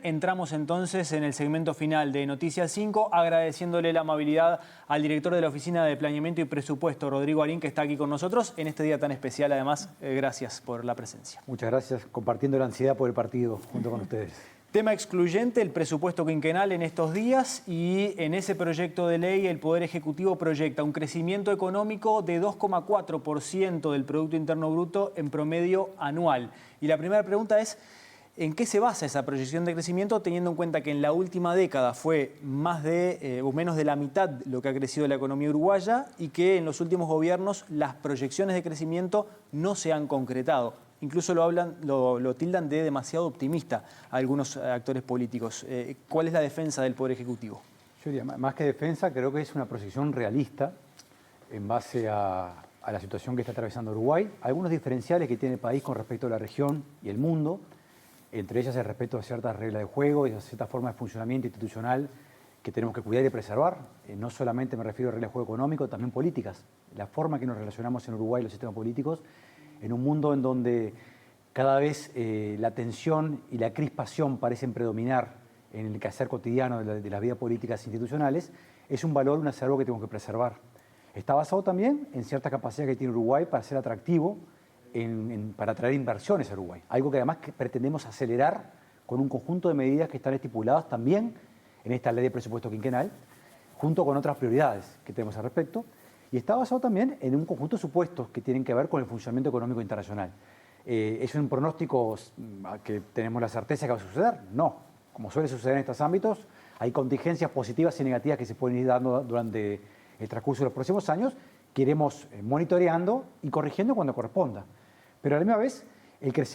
Entramos entonces en el segmento final de Noticias 5, agradeciéndole la amabilidad al director de la Oficina de Planeamiento y Presupuesto, Rodrigo Arín, que está aquí con nosotros en este día tan especial. Además, gracias por la presencia. Muchas gracias, compartiendo la ansiedad por el partido junto con ustedes. Tema excluyente, el presupuesto quinquenal en estos días, y en ese proyecto de ley el Poder Ejecutivo proyecta un crecimiento económico de 2,4% del Producto Interno Bruto en promedio anual. Y la primera pregunta es: ¿en qué se basa esa proyección de crecimiento, teniendo en cuenta que en la última década fue más de o menos de la mitad lo que ha crecido la economía uruguaya y que en los últimos gobiernos las proyecciones de crecimiento no se han concretado? Incluso lo tildan de demasiado optimista a algunos actores políticos. ¿Cuál es la defensa del Poder Ejecutivo? Yo diría, más que defensa, creo que es una proyección realista en base a la situación que está atravesando Uruguay. Algunos diferenciales que tiene el país con respecto a la región y el mundo, entre ellas el respeto a ciertas reglas de juego y a ciertas formas de funcionamiento institucional que tenemos que cuidar y preservar. No solamente me refiero a reglas de juego económico, también políticas. La forma que nos relacionamos en Uruguay, los sistemas políticos, en un mundo en donde cada vez la tensión y la crispación parecen predominar en el quehacer cotidiano de las vidas políticas institucionales, es un valor, un acervo que tenemos que preservar. Está basado también en ciertas capacidades que tiene Uruguay para ser atractivo, para atraer inversiones a Uruguay. Algo que además pretendemos acelerar con un conjunto de medidas que están estipuladas también en esta ley de presupuesto quinquenal, junto con otras prioridades que tenemos al respecto. Y está basado también en un conjunto de supuestos que tienen que ver con el funcionamiento económico internacional. ¿Es un pronóstico que tenemos la certeza que va a suceder? No. Como suele suceder en estos ámbitos, hay contingencias positivas y negativas que se pueden ir dando durante el transcurso de los próximos años, que iremos monitoreando y corrigiendo cuando corresponda. Pero a la misma vez,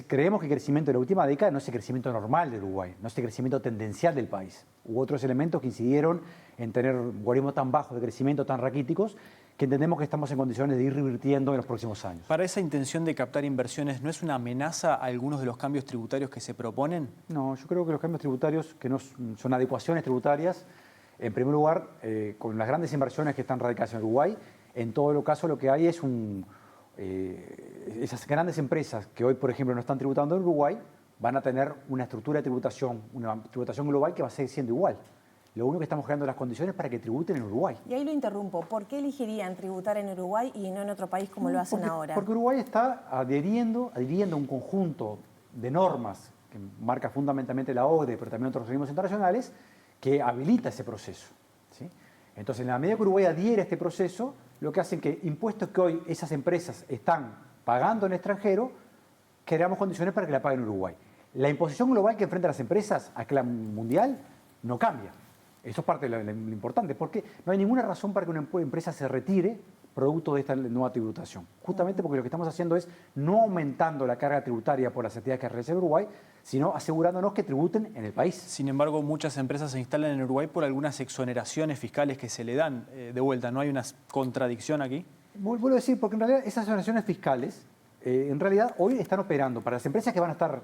creemos que el crecimiento de la última década no es el crecimiento normal de Uruguay, no es el crecimiento tendencial del país. Hubo otros elementos que incidieron en tener algoritmos tan bajos de crecimiento, tan raquíticos, que entendemos que estamos en condiciones de ir revirtiendo en los próximos años. ¿Para esa intención de captar inversiones no es una amenaza a algunos de los cambios tributarios que se proponen? No, yo creo que los cambios tributarios, que no son adecuaciones tributarias, en primer lugar, con las grandes inversiones que están radicadas en Uruguay, en todo caso lo que hay es esas grandes empresas que hoy, por ejemplo, no están tributando en Uruguay, van a tener una estructura de tributación, una tributación global que va a seguir siendo igual. Lo único que estamos creando las condiciones para que tributen en Uruguay. Y ahí lo interrumpo. ¿Por qué elegirían tributar en Uruguay y no en otro país como lo hacen ahora? Porque Uruguay está adhiriendo a un conjunto de normas que marca fundamentalmente la OCDE, pero también otros organismos internacionales, que habilita ese proceso, ¿sí? Entonces, en la medida que Uruguay adhiere a este proceso, lo que hacen que impuestos que hoy esas empresas están pagando en el extranjero, creamos condiciones para que la paguen en Uruguay. La imposición global que enfrentan las empresas a escala mundial no cambia. Eso es parte de lo importante, porque no hay ninguna razón para que una empresa se retire producto de esta nueva tributación. Justamente porque lo que estamos haciendo es no aumentando la carga tributaria por las actividades que realiza Uruguay, sino asegurándonos que tributen en el país. Sin embargo, muchas empresas se instalan en Uruguay por algunas exoneraciones fiscales que se le dan de vuelta. ¿No hay una contradicción aquí? Vuelvo a decir, porque en realidad esas exoneraciones fiscales, en realidad hoy están operando para las empresas que van a estar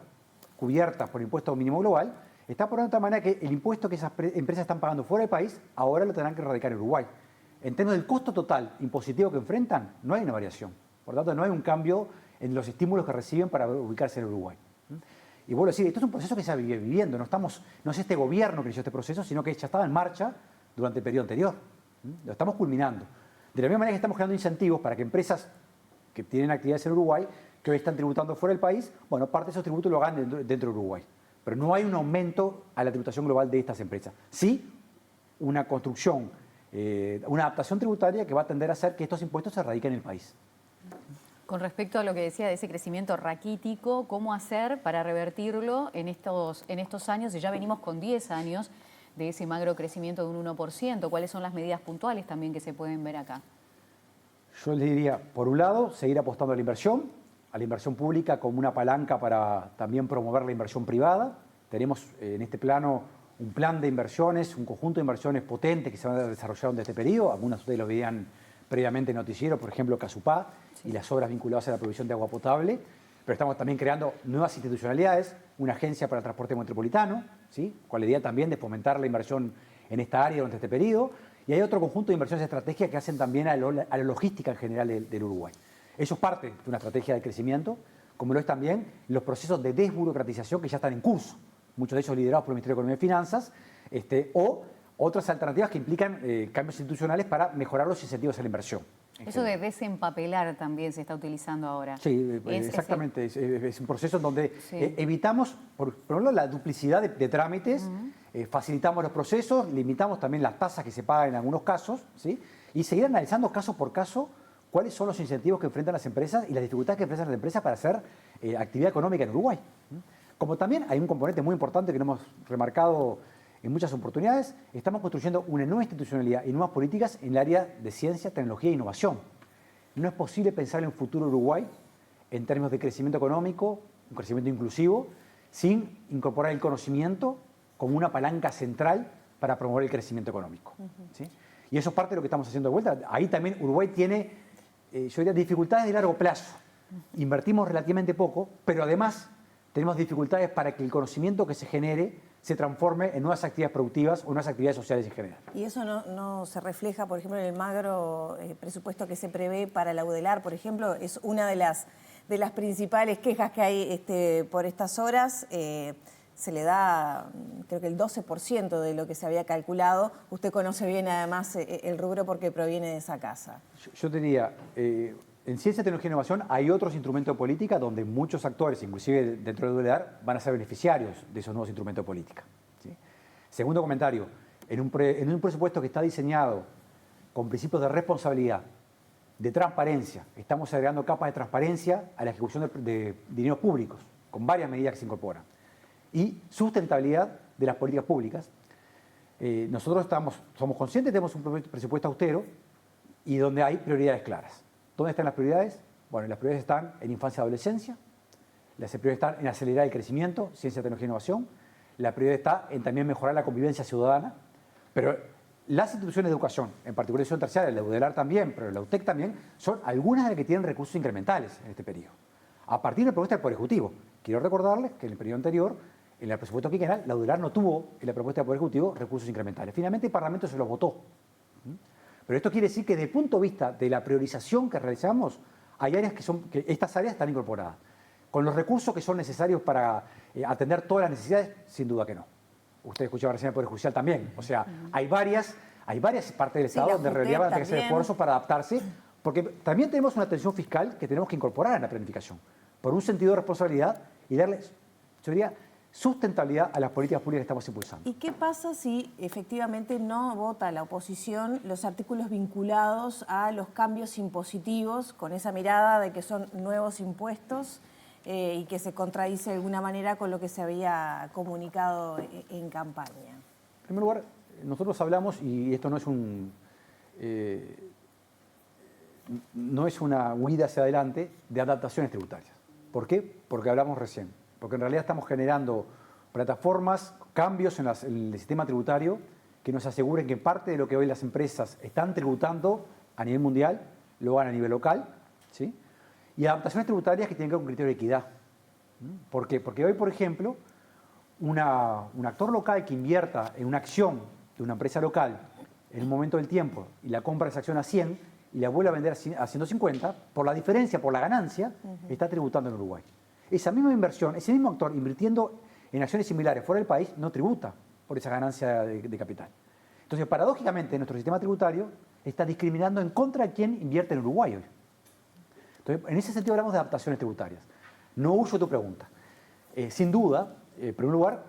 cubiertas por el impuesto mínimo global, está operando de tal manera que el impuesto que esas empresas están pagando fuera del país, ahora lo tendrán que radicar en Uruguay. En términos del costo total impositivo que enfrentan, no hay una variación. Por lo tanto, no hay un cambio en los estímulos que reciben para ubicarse en Uruguay. Y vuelvo a decir, esto es un proceso que se vive viviendo. No es este gobierno que inició este proceso, sino que ya estaba en marcha durante el periodo anterior. Lo estamos culminando. De la misma manera que estamos creando incentivos para que empresas que tienen actividades en Uruguay, que hoy están tributando fuera del país, bueno, parte de esos tributos lo hagan dentro de Uruguay. Pero no hay un aumento a la tributación global de estas empresas. Sí, una construcción, una adaptación tributaria que va a tender a hacer que estos impuestos se radiquen en el país. Con respecto a lo que decía de ese crecimiento raquítico, ¿cómo hacer para revertirlo en estos años? Y ya venimos con 10 años de ese magro crecimiento de un 1%. ¿Cuáles son las medidas puntuales también que se pueden ver acá? Yo les diría, por un lado, seguir apostando a la inversión pública como una palanca para también promover la inversión privada. Tenemos en este plano un plan de inversiones, un conjunto de inversiones potentes que se van a desarrollar en este periodo. Algunas de ustedes lo veían previamente en noticiero, por ejemplo, Casupá, sí, y las obras vinculadas a la provisión de agua potable. Pero estamos también creando nuevas institucionalidades, una agencia para el transporte metropolitano, ¿sí?, con la idea también de fomentar la inversión en esta área durante este periodo. Y hay otro conjunto de inversiones estratégicas que hacen también a la logística en general del Uruguay. Eso es parte de una estrategia de crecimiento, como lo es también los procesos de desburocratización que ya están en curso. muchos de ellos liderados por el Ministerio de Economía y Finanzas, o otras alternativas que implican cambios institucionales para mejorar los incentivos a la inversión. Eso de desempapelar también se está utilizando ahora. Sí, exactamente. Es un proceso en donde Sí. evitamos, por ejemplo, la duplicidad de trámites, facilitamos los procesos, limitamos también las tasas que se pagan en algunos casos, ¿sí? Y seguir analizando caso por caso cuáles son los incentivos que enfrentan las empresas y las dificultades que enfrentan las empresas para hacer actividad económica en Uruguay. Como también hay un componente muy importante que no hemos remarcado en muchas oportunidades, estamos construyendo una nueva institucionalidad y nuevas políticas en el área de ciencia, tecnología e innovación. No es posible pensar en un futuro Uruguay en términos de crecimiento económico, un crecimiento inclusivo, sin incorporar el conocimiento como una palanca central para promover el crecimiento económico. ¿Sí? Y eso es parte de lo que estamos haciendo de vuelta. Ahí también Uruguay tiene, yo diría, dificultades de largo plazo. Invertimos relativamente poco, pero además tenemos dificultades para que el conocimiento que se genere se transforme en nuevas actividades productivas o nuevas actividades sociales en general. ¿Y eso no se refleja, por ejemplo, en el magro presupuesto que se prevé para la UDELAR, por ejemplo? Es una de las principales quejas que hay por estas horas. Se le da, creo que el 12% de lo que se había calculado. Usted conoce bien, además, el rubro porque proviene de esa casa. Yo diría, en ciencia, tecnología e innovación hay otros instrumentos de política donde muchos actores, inclusive dentro de UDELAR, van a ser beneficiarios de esos nuevos instrumentos de política. ¿Sí? Segundo comentario, en un presupuesto que está diseñado con principios de responsabilidad, de transparencia, estamos agregando capas de transparencia a la ejecución de dineros públicos, con varias medidas que se incorporan. Y sustentabilidad de las políticas públicas. Nosotros somos conscientes, tenemos un presupuesto austero y donde hay prioridades claras. ¿Dónde están las prioridades? Bueno, las prioridades están en infancia y adolescencia, las prioridades están en acelerar el crecimiento, ciencia, tecnología e innovación, la prioridad está en también mejorar la convivencia ciudadana, pero las instituciones de educación, en particular la educación terciaria, la UDELAR también, pero la UTEC también, son algunas de las que tienen recursos incrementales en este periodo. A partir de la propuesta del Poder Ejecutivo. Quiero recordarles que en el periodo anterior, en el presupuesto quinquenal, la UDELAR no tuvo en la propuesta del Poder Ejecutivo recursos incrementales. Finalmente el Parlamento se los votó. Pero esto quiere decir que desde el punto de vista de la priorización que realizamos, hay áreas que estas áreas están incorporadas. Con los recursos que son necesarios para atender todas las necesidades, sin duda que no. Usted escuchaba recién el Poder Judicial también. O sea, hay varias partes del Estado donde en realidad van a tener que hacer esfuerzos para adaptarse, porque también tenemos una tensión fiscal que tenemos que incorporar en la planificación, por un sentido de responsabilidad y darle, yo diría, sustentabilidad a las políticas públicas que estamos impulsando. ¿Y qué pasa si efectivamente no vota la oposición los artículos vinculados a los cambios impositivos, con esa mirada de que son nuevos impuestos y que se contradice de alguna manera con lo que se había comunicado en campaña? En primer lugar, nosotros hablamos, y esto no es una huida hacia adelante, de adaptaciones tributarias. ¿Por qué? Porque hablamos recién. Porque en realidad estamos generando plataformas, cambios en el sistema tributario que nos aseguren que parte de lo que hoy las empresas están tributando a nivel mundial lo hagan a nivel local, ¿sí? Y adaptaciones tributarias que tienen que ver con criterio de equidad. ¿Por qué? Porque hoy, por ejemplo, un actor local que invierta en una acción de una empresa local en un momento del tiempo y la compra esa acción a 100 y la vuelve a vender a 150, por la diferencia, por la ganancia, está tributando en Uruguay. Esa misma inversión, ese mismo actor invirtiendo en acciones similares fuera del país, no tributa por esa ganancia de capital. Entonces, paradójicamente, nuestro sistema tributario está discriminando en contra de quien invierte en Uruguay hoy. Entonces, en ese sentido hablamos de adaptaciones tributarias. No huyo tu pregunta. Sin duda, en primer lugar,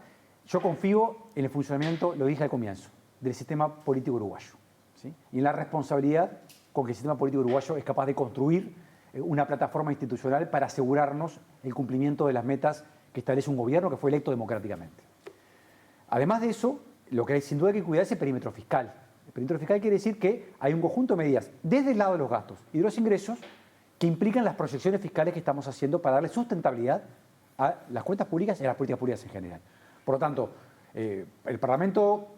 yo confío en el funcionamiento, lo dije al comienzo, del sistema político uruguayo, ¿sí? Y en la responsabilidad con que el sistema político uruguayo es capaz de construir una plataforma institucional para asegurarnos el cumplimiento de las metas que establece un gobierno que fue electo democráticamente. Además de eso, lo que hay sin duda que cuidar es el perímetro fiscal. El perímetro fiscal quiere decir que hay un conjunto de medidas desde el lado de los gastos y de los ingresos que implican las proyecciones fiscales que estamos haciendo para darle sustentabilidad a las cuentas públicas y a las políticas públicas en general. Por lo tanto, el Parlamento,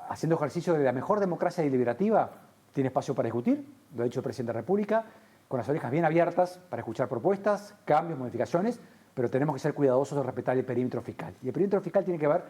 haciendo ejercicio de la mejor democracia deliberativa, tiene espacio para discutir, lo ha dicho el Presidente de la República, con las orejas bien abiertas para escuchar propuestas, cambios, modificaciones, pero tenemos que ser cuidadosos de respetar el perímetro fiscal. Y el perímetro fiscal tiene que ver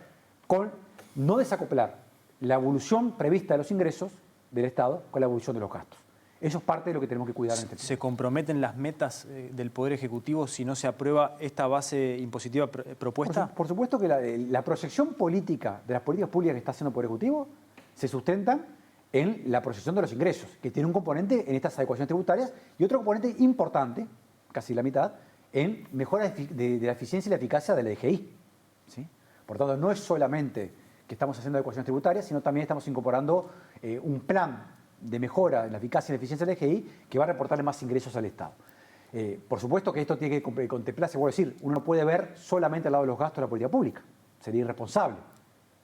con no desacoplar la evolución prevista de los ingresos del Estado con la evolución de los gastos. Eso es parte de lo que tenemos que cuidar en este ¿Se comprometen las metas del Poder Ejecutivo si no se aprueba esta base impositiva propuesta? Por supuesto que la proyección política de las políticas públicas que está haciendo el Poder Ejecutivo se sustentan en la proyección de los ingresos, que tiene un componente en estas adecuaciones tributarias y otro componente importante, casi la mitad, en mejora de la eficiencia y la eficacia de la DGI. ¿Sí? Por tanto, no es solamente que estamos haciendo adecuaciones tributarias, sino también estamos incorporando un plan de mejora en la eficacia y la eficiencia de la DGI que va a reportarle más ingresos al Estado. Por supuesto que esto tiene que contemplarse, vuelvo a decir, uno no puede ver solamente al lado de los gastos de la política pública, sería irresponsable.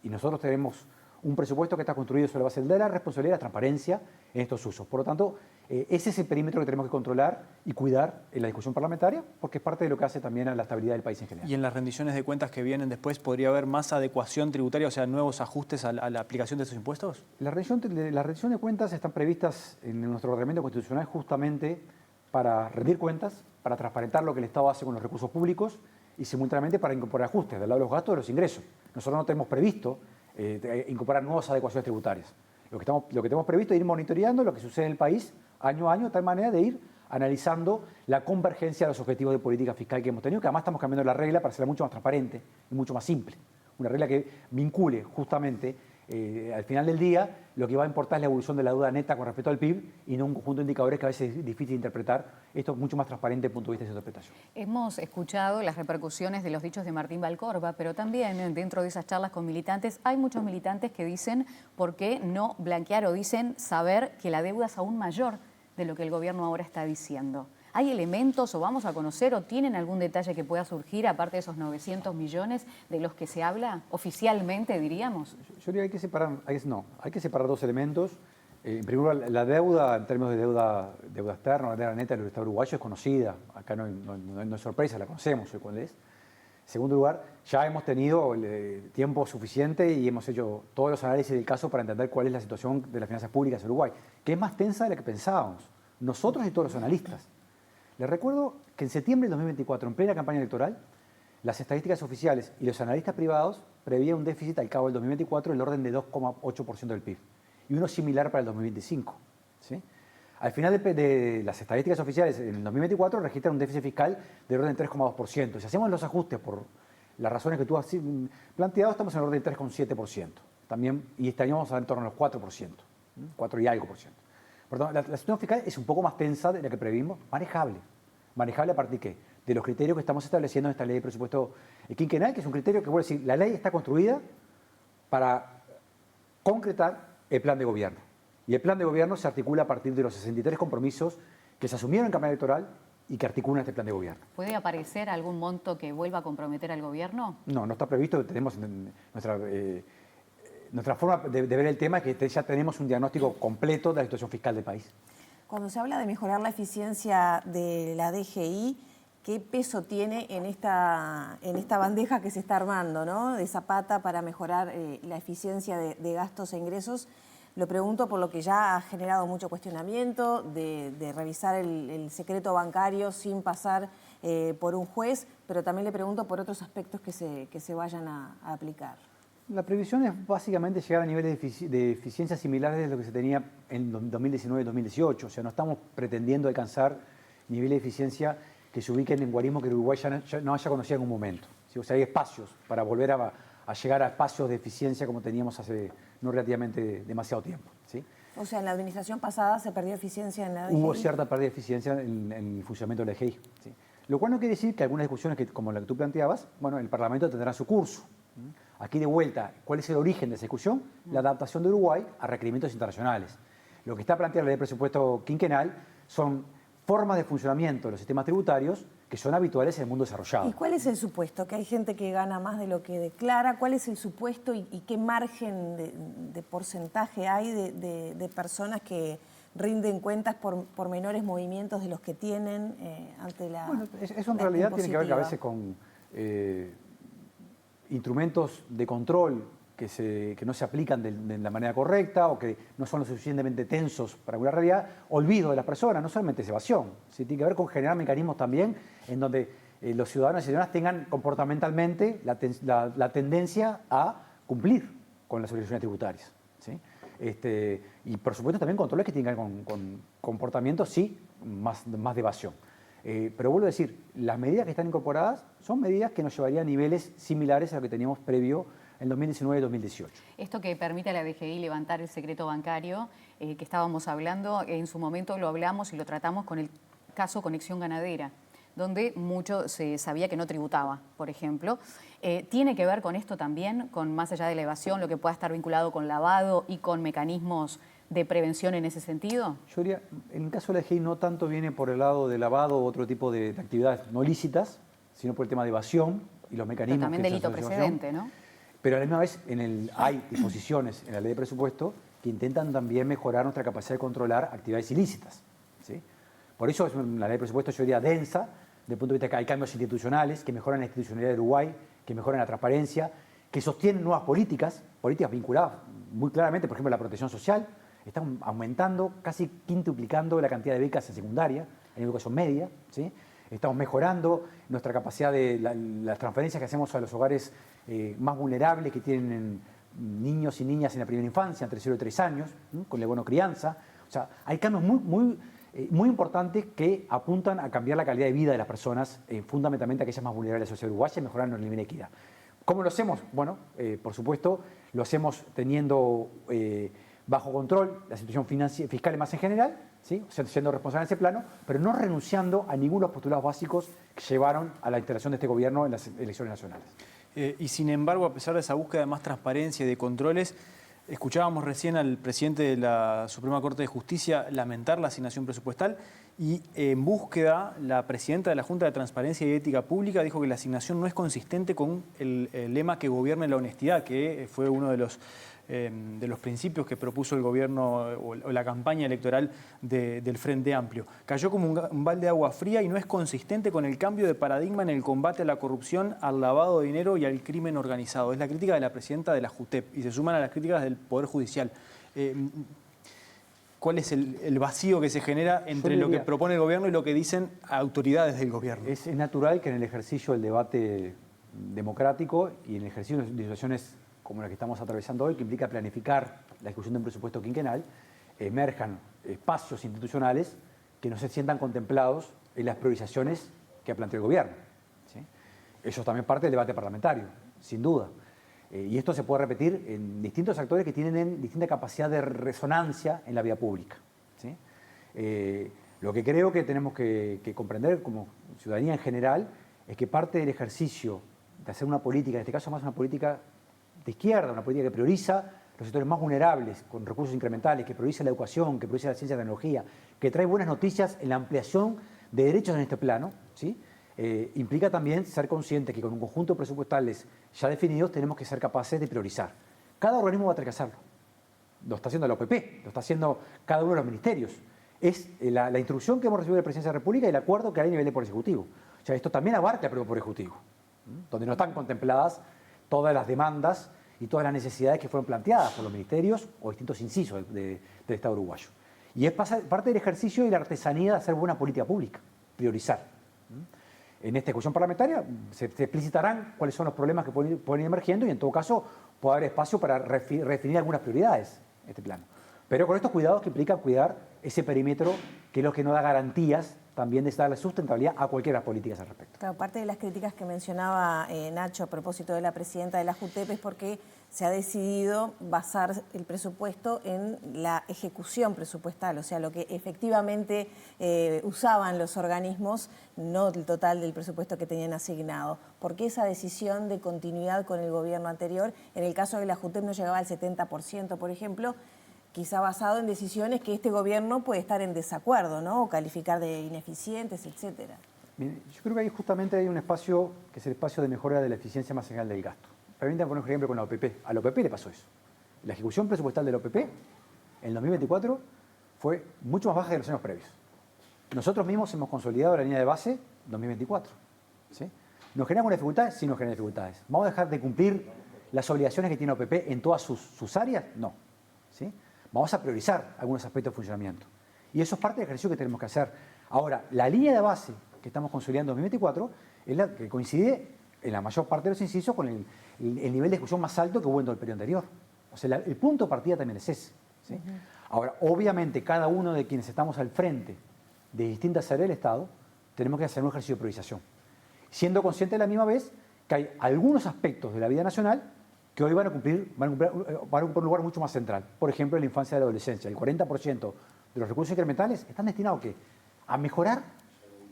Y nosotros tenemos un presupuesto que está construido sobre la base de la responsabilidad y la transparencia en estos usos. Por lo tanto, ese es el perímetro que tenemos que controlar y cuidar en la discusión parlamentaria, porque es parte de lo que hace también a la estabilidad del país en general. Y en las rendiciones de cuentas que vienen después, ¿podría haber más adecuación tributaria, o sea, nuevos ajustes a la aplicación de esos impuestos? Las rendiciones de cuentas están previstas en nuestro ordenamiento constitucional justamente para rendir cuentas, para transparentar lo que el Estado hace con los recursos públicos y simultáneamente para incorporar ajustes del lado de los gastos y de los ingresos. Nosotros no tenemos previsto incorporar nuevas adecuaciones tributarias. Lo que tenemos previsto es ir monitoreando lo que sucede en el país año a año, de tal manera de ir analizando la convergencia de los objetivos de política fiscal que hemos tenido, que además estamos cambiando la regla para hacerla mucho más transparente y mucho más simple. Una regla que vincule justamente al final del día lo que va a importar es la evolución de la deuda neta con respecto al PIB y no un conjunto de indicadores que a veces es difícil de interpretar. Esto es mucho más transparente desde el punto de vista de su interpretación. Hemos escuchado las repercusiones de los dichos de Martín Valcorba, pero también dentro de esas charlas con militantes hay muchos militantes que dicen por qué no blanquear o dicen saber que la deuda es aún mayor de lo que el gobierno ahora está diciendo. ¿Hay elementos o vamos a conocer o tienen algún detalle que pueda surgir aparte de esos 900 millones de los que se habla oficialmente, diríamos? Yo diría que hay que separar dos elementos. En primer lugar, la deuda, en términos de deuda externa, la deuda neta del Estado uruguayo es conocida. Acá no es sorpresa, la conocemos hoy cuál es. En segundo lugar, ya hemos tenido tiempo suficiente y hemos hecho todos los análisis del caso para entender cuál es la situación de las finanzas públicas en Uruguay, que es más tensa de la que pensábamos, nosotros y todos los analistas. Les recuerdo que en septiembre del 2024, en plena campaña electoral, las estadísticas oficiales y los analistas privados prevían un déficit al cabo del 2024 del orden de 2,8% del PIB y uno similar para el 2025. ¿Sí? Al final de las estadísticas oficiales, en el 2024 registran un déficit fiscal del orden de 3,2%. Si hacemos los ajustes por las razones que tú has planteado, estamos en el orden del 3,7%. También, y estaríamos en torno a los 4%, 4 y algo por ciento. Por tanto, la situación fiscal es un poco más tensa de la que previmos, manejable. Manejable a partir de qué? De los criterios que estamos estableciendo en esta ley de presupuesto quinquenal, que es un criterio que, vuelvo a decir, la ley está construida para concretar el plan de gobierno. Y el plan de gobierno se articula a partir de los 63 compromisos que se asumieron en campaña electoral y que articulan este plan de gobierno. ¿Puede aparecer algún monto que vuelva a comprometer al gobierno? No está previsto. Tenemos nuestra forma de ver el tema es que ya tenemos un diagnóstico completo de la situación fiscal del país. Cuando se habla de mejorar la eficiencia de la DGI, ¿qué peso tiene en esta bandeja que se está armando, ¿no? De Zapata para mejorar la eficiencia de gastos e ingresos? Lo pregunto por lo que ya ha generado mucho cuestionamiento de revisar el secreto bancario sin pasar por un juez, pero también le pregunto por otros aspectos que se vayan a aplicar. La previsión es básicamente llegar a niveles de eficiencia similares de lo que se tenía en 2019 y 2018. O sea, no estamos pretendiendo alcanzar niveles de eficiencia que se ubiquen en guarismo que Uruguay ya no haya conocido en un momento. ¿Sí? O sea, hay espacios para volver a llegar a espacios de eficiencia como teníamos hace no relativamente demasiado tiempo. ¿Sí? O sea, en la administración pasada se perdió eficiencia en la DGI. Hubo cierta pérdida de eficiencia en el funcionamiento de la DGI. ¿Sí? Lo cual no quiere decir que algunas discusiones como la que tú planteabas, bueno, el Parlamento tendrá su curso. Aquí de vuelta, ¿cuál es el origen de esa discusión? La adaptación de Uruguay a requerimientos internacionales. Lo que está planteado en la ley de presupuesto quinquenal son formas de funcionamiento de los sistemas tributarios que son habituales en el mundo desarrollado. ¿Y cuál es el supuesto? Que hay gente que gana más de lo que declara. ¿Cuál es el supuesto y qué margen de porcentaje hay de personas que rinden cuentas por menores movimientos de los que tienen ante la... Bueno, eso en realidad tiene que ver a veces con instrumentos de control que no se aplican de la manera correcta o que no son lo suficientemente tensos para una realidad, olvido de las personas, no solamente es evasión, ¿sí? Tiene que ver con generar mecanismos también en donde los ciudadanos y ciudadanas tengan comportamentalmente la tendencia a cumplir con las obligaciones tributarias. ¿Sí? Y por supuesto también controles que tengan con comportamientos, sí, más de evasión. Pero vuelvo a decir, las medidas que están incorporadas son medidas que nos llevarían a niveles similares a lo que teníamos previo en 2019 y 2018. Esto que permite a la DGI levantar el secreto bancario que estábamos hablando, en su momento lo hablamos y lo tratamos con el caso Conexión Ganadera, donde mucho se sabía que no tributaba, por ejemplo. ¿Tiene que ver con esto también, con más allá de la evasión, lo que pueda estar vinculado con lavado y con mecanismos de prevención en ese sentido? Yo diría, en el caso de la DGI no tanto viene por el lado de lavado u otro tipo de actividades no lícitas, sino por el tema de evasión y los mecanismos. Pero también que delito precedente, ¿no? Pero a la misma vez hay disposiciones en la ley de presupuesto que intentan también mejorar nuestra capacidad de controlar actividades ilícitas, ¿sí? Por eso es una ley de presupuesto, yo diría, densa, desde el punto de vista que hay cambios institucionales que mejoran la institucionalidad de Uruguay, que mejoran la transparencia, que sostienen nuevas políticas vinculadas muy claramente, por ejemplo, a la protección social. Están aumentando, casi quintuplicando la cantidad de becas en secundaria, en educación media, ¿sí? Estamos mejorando nuestra capacidad de las transferencias que hacemos a los hogares más vulnerables que tienen niños y niñas en la primera infancia, entre 0 y 3 años, con la buena crianza. O sea, hay cambios muy importantes que apuntan a cambiar la calidad de vida de las personas, fundamentalmente aquellas más vulnerables de la sociedad uruguaya, y mejorando el nivel de equidad. ¿Cómo lo hacemos? Bueno, por supuesto, lo hacemos teniendo bajo control la situación fiscal y más en general, ¿sí? O sea, siendo responsable en ese plano, pero no renunciando a ninguno de los postulados básicos que llevaron a la instalación de este gobierno en las elecciones nacionales. Y sin embargo, a pesar de esa búsqueda de más transparencia y de controles, escuchábamos recién al presidente de la Suprema Corte de Justicia lamentar la asignación presupuestal y en búsqueda, la presidenta de la Junta de Transparencia y Ética Pública dijo que la asignación no es consistente con el lema que gobierne la honestidad, que fue uno de los principios que propuso el gobierno o la campaña electoral del Frente Amplio. Cayó como un balde de agua fría y no es consistente con el cambio de paradigma en el combate a la corrupción, al lavado de dinero y al crimen organizado. Es la crítica de la presidenta de la JUTEP y se suman a las críticas del Poder Judicial. ¿Cuál es el vacío que se genera entre lo que propone el gobierno y lo que dicen autoridades del gobierno? Es natural que en el ejercicio del debate democrático y en el ejercicio de situaciones como la que estamos atravesando hoy, que implica planificar la discusión de un presupuesto quinquenal, emerjan espacios institucionales que no se sientan contemplados en las priorizaciones que ha planteado el gobierno, ¿sí? Eso es también parte del debate parlamentario, sin duda. Y esto se puede repetir en distintos actores que tienen distinta capacidad de resonancia en la vida pública, ¿sí? Lo que creo que tenemos que comprender como ciudadanía en general es que parte del ejercicio de hacer una política, en este caso más una política de izquierda, una política que prioriza los sectores más vulnerables, con recursos incrementales, que prioriza la educación, que prioriza la ciencia y la tecnología, que trae buenas noticias en la ampliación de derechos en este plano, ¿sí? Implica también ser conscientes que con un conjunto de presupuestales ya definidos tenemos que ser capaces de priorizar. Cada organismo va a tener que hacerlo. Lo está haciendo la OPP, lo está haciendo cada uno de los ministerios. Es la instrucción que hemos recibido de la Presidencia de la República y el acuerdo que hay a nivel de Poder Ejecutivo. O sea, esto también abarca el propio Poder Ejecutivo, donde no están contempladas todas las demandas y todas las necesidades que fueron planteadas por los ministerios o distintos incisos del Estado uruguayo. Y es parte del ejercicio y la artesanía de hacer buena política pública, priorizar. En esta discusión parlamentaria se explicitarán cuáles son los problemas que pueden ir emergiendo y en todo caso puede haber espacio para redefinir algunas prioridades en este plano. Pero con estos cuidados que implica cuidar ese perímetro que es lo que nos da garantías también de darle sustentabilidad a cualquiera de las políticas al respecto. Claro, parte de las críticas que mencionaba Nacho a propósito de la presidenta de la JUTEP es porque se ha decidido basar el presupuesto en la ejecución presupuestal, o sea, lo que efectivamente usaban los organismos, no el total del presupuesto que tenían asignado. ¿Por qué esa decisión de continuidad con el gobierno anterior? En el caso de la JUTEP no llegaba al 70%, por ejemplo, quizá basado en decisiones que este gobierno puede estar en desacuerdo, ¿no? O calificar de ineficientes, etcétera. Bien, yo creo que ahí justamente hay un espacio que es el espacio de mejora de la eficiencia más general del gasto. Permítanme poner un ejemplo con la OPP. A la OPP le pasó eso. La ejecución presupuestal de la OPP en 2024 fue mucho más baja que los años previos. Nosotros mismos hemos consolidado la línea de base en 2024. ¿Sí? ¿Nos generan dificultades? Sí, nos generan dificultades. ¿Vamos a dejar de cumplir las obligaciones que tiene la OPP en todas sus áreas? No. ¿Sí? Vamos a priorizar algunos aspectos de funcionamiento. Y eso es parte del ejercicio que tenemos que hacer. Ahora, la línea de base que estamos consolidando en 2024 es la que coincide en la mayor parte de los incisos con el nivel de discusión más alto que hubo en todo el periodo anterior. O sea, el punto de partida también es ese. ¿sí? Ahora, obviamente, cada uno de quienes estamos al frente de distintas áreas del Estado, tenemos que hacer un ejercicio de priorización, siendo conscientes a la misma vez que hay algunos aspectos de la vida nacional que hoy van a ocupar un lugar mucho más central. Por ejemplo, la infancia y la adolescencia. El 40% de los recursos incrementales están destinados a mejorar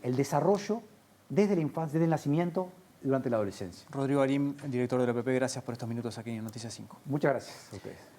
el desarrollo desde la infancia, desde el nacimiento, durante la adolescencia. Rodrigo Arim, director de la APP, gracias por estos minutos aquí en Noticias 5. Muchas gracias a ustedes.